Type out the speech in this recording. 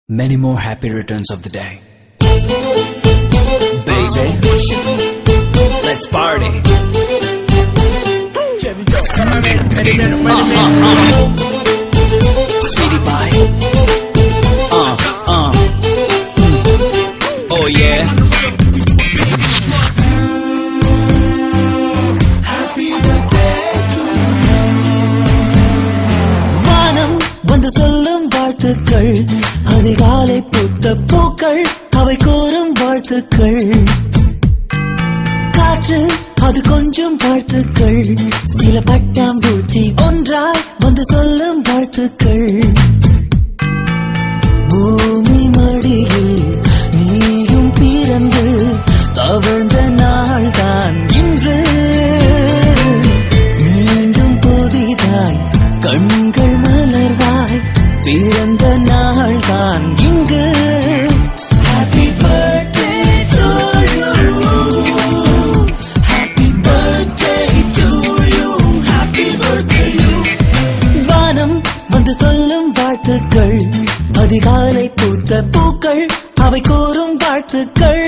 Many more happy returns of the day. Baby, let's party. Speedy pie. Oh yeah. Happy birthday to you. வானம் வந்து சொல்லும் வாழ்த்துக்கள், அதிகாலை பூத்த பூக்கள் அவை கூறும் வாழ்த்துக்கள். காற்று அது கொஞ்சம் வாழ்த்துக்கள், சில பட்டாம்பூச்சி ஒன்றாய் வந்து சொல்லும் வாழ்த்துக்கள். பூமி மடியில் நீயும் பிறந்து தவழ்ந்த நாள்தான் இன்று. மீண்டும் புதிதாய் கண்கள் மலர்வாய் பிறந்த நாள்தான் இங்கு. Happy birthday to you. Happy birthday to you. Happy birthday you. வானம் வந்து சொல்லும் வாழ்த்துக்கள், அதிகாலை பூத்த பூக்கள் அவை கூறும் வாழ்த்துக்கள்.